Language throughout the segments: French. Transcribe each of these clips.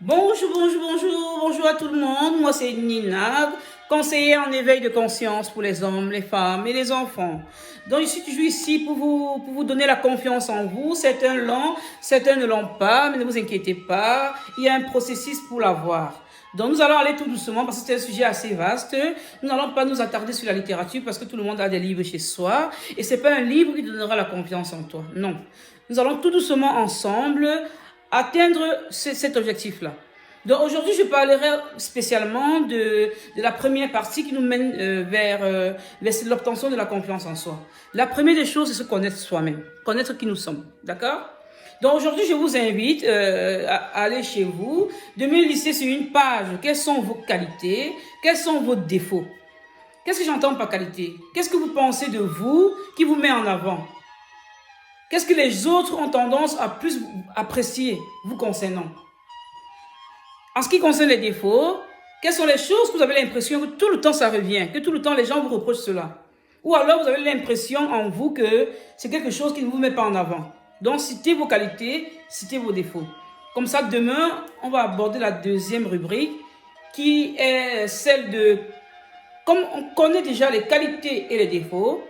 Bonjour à tout le monde. Moi, c'est Nina, conseillère en éveil de conscience pour les hommes, les femmes et les enfants. Donc, je suis toujours ici pour vous donner la confiance en vous. Certains l'ont, certains ne l'ont pas, mais ne vous inquiétez pas. Il y a un processus pour l'avoir. Donc, nous allons aller tout doucement parce que c'est un sujet assez vaste. Nous n'allons pas nous attarder sur la littérature parce que tout le monde a des livres chez soi. Et c'est pas un livre qui te donnera la confiance en toi. Non. Nous allons tout doucement ensemble atteindre cet objectif-là. Donc aujourd'hui, je parlerai spécialement de la première partie qui nous mène vers l'obtention de la confiance en soi. La première des choses, c'est se connaître soi-même, connaître qui nous sommes, d'accord? Donc aujourd'hui, je vous invite à aller chez vous, de me lister sur une page quelles sont vos qualités, quels sont vos défauts. Qu'est-ce que j'entends par qualité? Qu'est-ce que vous pensez de vous qui vous met en avant? Qu'est-ce que les autres ont tendance à plus apprécier vous concernant? En ce qui concerne les défauts, quelles sont les choses que vous avez l'impression que tout le temps ça revient, que tout le temps les gens vous reprochent cela? Ou alors vous avez l'impression en vous que c'est quelque chose qui ne vous met pas en avant. Donc citez vos qualités, citez vos défauts. Comme ça, demain, on va aborder la deuxième rubrique qui est celle de, comme on connaît déjà les qualités et les défauts,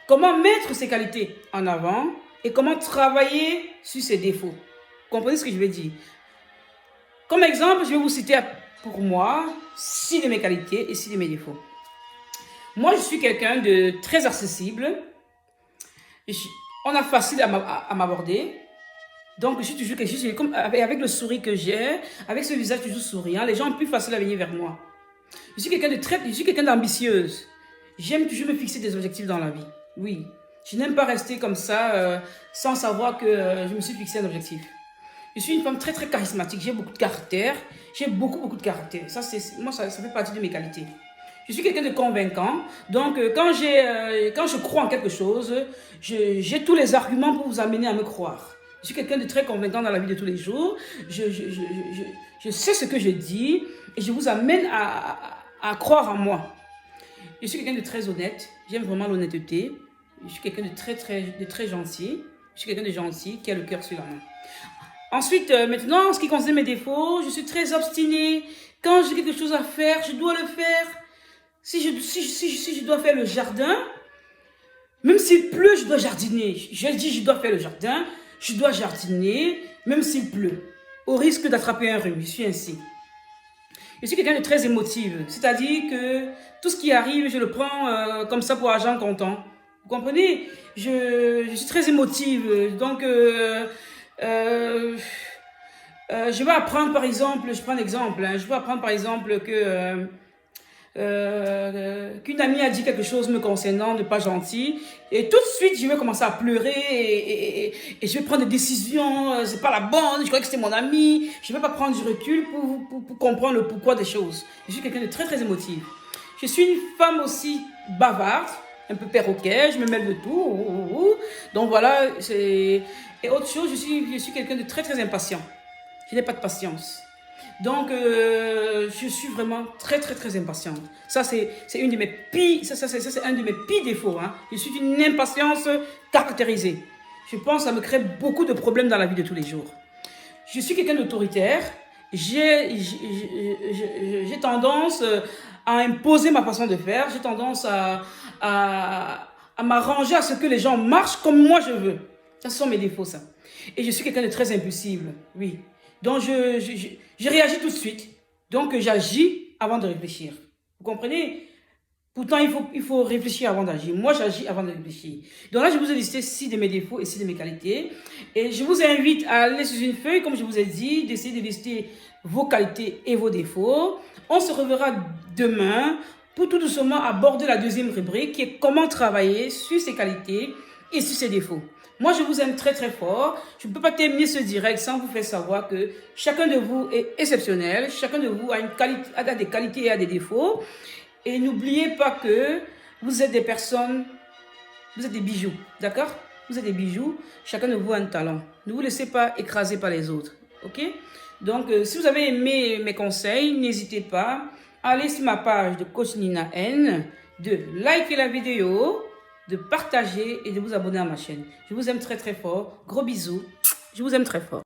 comment mettre ces qualités en avant et comment travailler sur ces défauts. Vous comprenez ce que je veux dire? Comme exemple, je vais vous citer pour moi 6 de mes qualités et 6 de mes défauts. Moi, je suis quelqu'un de très accessible. On a facile à m'aborder. Donc, je suis toujours quelque chose, comme avec le sourire que j'ai, avec ce visage toujours souriant, les gens ont plus facile à venir vers moi. Je suis quelqu'un d'ambitieuse. J'aime toujours me fixer des objectifs dans la vie. Oui. Je n'aime pas rester comme ça sans savoir que je me suis fixé un objectif. Je suis une femme très très charismatique, j'ai beaucoup de caractère, j'ai beaucoup de caractère. Ça fait partie de mes qualités. Je suis quelqu'un de convaincant, donc quand je crois en quelque chose, j'ai tous les arguments pour vous amener à me croire. Je suis quelqu'un de très convaincant dans la vie de tous les jours, je sais ce que je dis et je vous amène à croire en moi. Je suis quelqu'un de très honnête, j'aime vraiment l'honnêteté, je suis quelqu'un de très gentil, je suis quelqu'un de gentil qui a le cœur sur la main. Ensuite, maintenant, en ce qui concerne mes défauts, je suis très obstinée. Quand j'ai quelque chose à faire, je dois le faire. Si je dois faire le jardin, même s'il pleut, je dois jardiner. Je dis, je dois faire le jardin, je dois jardiner, même s'il pleut. Au risque d'attraper un rhume, je suis ainsi. Je suis quelqu'un de très émotive, c'est-à-dire que tout ce qui arrive, je le prends comme ça pour argent comptant. Vous comprenez? Je suis très émotive, donc... je vais apprendre par exemple, je prends un exemple, je vais apprendre par exemple que qu'une amie a dit quelque chose me concernant de pas gentil et tout de suite je vais commencer à pleurer et je vais prendre des décisions, c'est pas la bonne, je crois que c'était mon ami, je vais pas prendre du recul pour comprendre le pourquoi des choses. Je suis quelqu'un de très émotif. Je suis une femme aussi bavarde, un peu perroquet, je me mêle de tout, donc voilà, c'est... Et autre chose, je suis quelqu'un de très impatient. Je n'ai pas de patience. Donc, je suis vraiment très impatiente. Ça, c'est une de mes pires, c'est un de mes pires défauts. Hein. Je suis une impatience caractérisée. Je pense que ça me crée beaucoup de problèmes dans la vie de tous les jours. Je suis quelqu'un d'autoritaire. J'ai tendance à imposer ma façon de faire. J'ai tendance à m'arranger à ce que les gens marchent comme moi je veux. Ça, ce sont mes défauts, ça. Et je suis quelqu'un de très impulsible, oui. Donc, je réagis tout de suite. Donc, j'agis avant de réfléchir. Vous comprenez? Pourtant, il faut réfléchir avant d'agir. Moi, j'agis avant de réfléchir. Donc là, je vous ai listé 6 de mes défauts et 6 de mes qualités. Et je vous invite à aller sur une feuille, comme je vous ai dit, d'essayer de lister vos qualités et vos défauts. On se reverra demain pour tout doucement aborder la deuxième rubrique qui est comment travailler sur ses qualités et sur ses défauts. Moi, je vous aime très fort. Je ne peux pas terminer ce direct sans vous faire savoir que chacun de vous est exceptionnel. Chacun de vous a des qualités et a des défauts. Et n'oubliez pas que vous êtes des personnes, vous êtes des bijoux, d'accord? Vous êtes des bijoux. Chacun de vous a un talent. Ne vous laissez pas écraser par les autres, ok? Donc, si vous avez aimé mes conseils, n'hésitez pas à aller sur ma page de Coach Nina N, de liker la vidéo, de partager et de vous abonner à ma chaîne. Je vous aime très fort. Gros bisous. Je vous aime très fort.